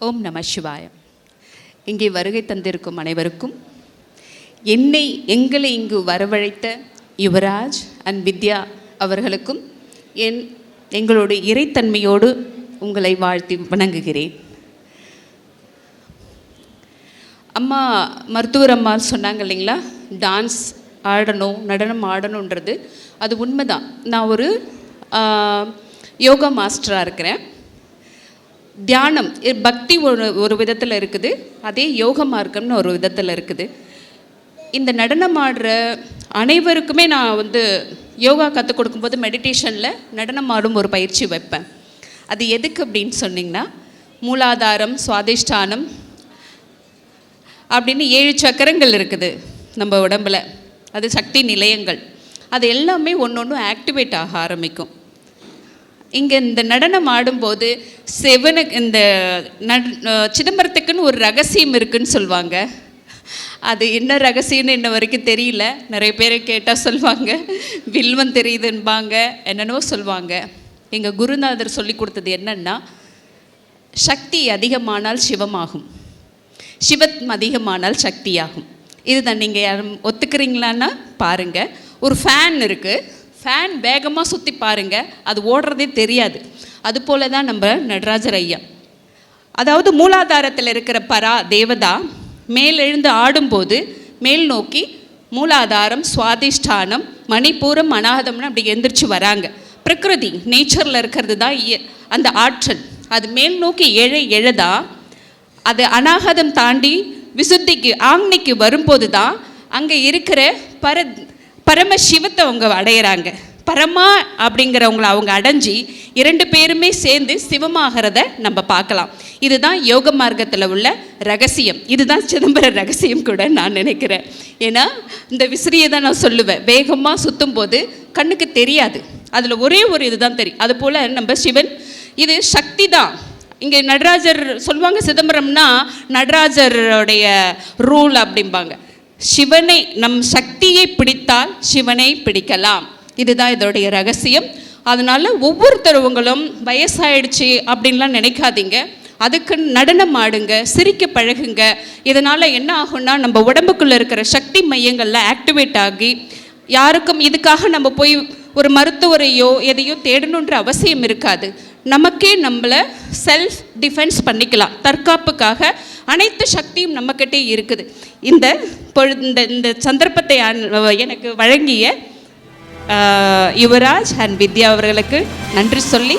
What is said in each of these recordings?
ஓம் நம சிவாய. இங்கே வருகை தந்திருக்கும் அனைவருக்கும், எங்களை இங்கு வரவழைத்த யுவராஜ் அண்ட் வித்யா அவர்களுக்கும் எங்களோட இறைத்தன்மையோடு உங்களை வாழ்த்தி வணங்குகிறேன். அம்மா மருத்துவர் அம்மா சொன்னாங்க இல்லைங்களா, டான்ஸ் ஆடணும், நடனம் ஆடணுன்றது. அது உண்மைதான். நான் ஒரு யோகா மாஸ்டராக இருக்கிறேன். தியானம் பக்தி ஒரு விதத்தில் இருக்குது, அதே யோக மார்க்கம்னு ஒரு விதத்தில் இருக்குது. இந்த நடனம் ஆடுற அனைவருக்குமே நான் யோகா கற்றுக் கொடுக்கும்போது மெடிடேஷனில் நடனம் ஆடும் ஒரு பயிற்சி வைப்பேன். அது எதுக்கு அப்படின்னு சொன்னிங்கன்னா, மூலாதாரம், சுவாதிஷ்டானம் அப்படின்னு 7 சக்கரங்கள் இருக்குது நம்ம உடம்பில். அது சக்தி நிலையங்கள். அது எல்லாமே ஒன்று ஆக்டிவேட் ஆக ஆரம்பிக்கும். இங்கே இந்த நடனம் ஆடும்போது இந்த சிதம்பரத்துக்குன்னு ஒரு ரகசியம் இருக்குதுன்னு சொல்லுவாங்க. அது என்ன ரகசியம்னு இன்ன வரைக்கும் தெரியல. நிறைய பேர் கேட்டால் சொல்லுவாங்க, வில்வம் தெரியுதுன்பாங்க, என்னென்னவோ சொல்லுவாங்க. எங்கள் குருநாதர் சொல்லி கொடுத்தது என்னன்னா, சக்தி அதிகமானால் சிவமாகும், சிவம் அதிகமானால் சக்தியாகும். இதுதான். நீங்கள் யாரும் ஒத்துக்கிறீங்களான்னா பாருங்கள். ஒரு ஃபேன் இருக்குது, ஃபேன் வேகமாக சுற்றி பாருங்கள், அது ஓடுறதே தெரியாது. அதுபோல தான் நம்ம நடராஜர் ஐயா. அதாவது மூலாதாரத்தில் இருக்கிற தேவதா மேலெழுந்து ஆடும்போது மேல் நோக்கி மூலாதாரம், சுவாதிஷ்டானம், மணிப்பூரம், அநாகதம்னு அப்படி எந்திரிச்சு வராங்க. பிரகிருதி நேச்சரில் இருக்கிறது தான் அந்த ஆற்றல். அது மேல் நோக்கி எழதான் அது அநாகதம் தாண்டி விசுத்திக்கு ஆக்னிக்கு வரும்போது தான் அங்கே இருக்கிற பரமசிவத்தை அவங்க அடையிறாங்க. பரமா அப்படிங்கிறவங்கள அவங்க அடைஞ்சி 2 பேருமே சேர்ந்து சிவமாகிறத நம்ம பார்க்கலாம். இதுதான் யோக மார்க்கத்தில் உள்ள ரகசியம். இதுதான் சிதம்பர ரகசியம் கூட நான் நினைக்கிறேன். ஏன்னா இந்த விசிறியை தான் நான் சொல்லுவேன், வேகமாக சுற்றும் போது கண்ணுக்கு தெரியாது, அதில் ஒரே ஒரு இதுதான் தெரியும். அதுபோல் நம்ம சிவன் இது சக்தி தான். இங்கே நடராஜர் சொல்லுவாங்க, சிதம்பரம்னா நடராஜருடைய ரூல் அப்படிம்பாங்க. சிவனை, நம் சக்தியை பிடித்தால் சிவனை பிடிக்கலாம். இதுதான் இதோடைய ரகசியம். அதனால் ஒவ்வொருத்தரவங்களும் வயசாயிடுச்சு அப்படின்லாம் நினைக்காதீங்க. அதுக்கு நடனம் ஆடுங்க, சிரிக்க பழகுங்க. இதனால் என்ன ஆகும்னா, நம்ம உடம்புக்குள்ளே இருக்கிற சக்தி மையங்களில் ஆக்டிவேட் ஆகி, யாருக்கும் இதுக்காக நம்ம போய் ஒரு மருத்துவரையோ எதையோ தேடணுன்ற அவசியம் இருக்காது. நமக்கே நம்மளை செல்ஃப் டிஃபென்ஸ் பண்ணிக்கலாம். தற்காப்புக்காக அனைத்து சக்தியும் நம்மக்கிட்டே இருக்குது. இந்த சந்தர்ப்பத்தை எனக்கு வழங்கிய யுவராஜ் அண்ட் வித்யா அவர்களுக்கு நன்றி சொல்லி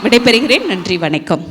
விடைபெறுகிறேன். நன்றி, வணக்கம்.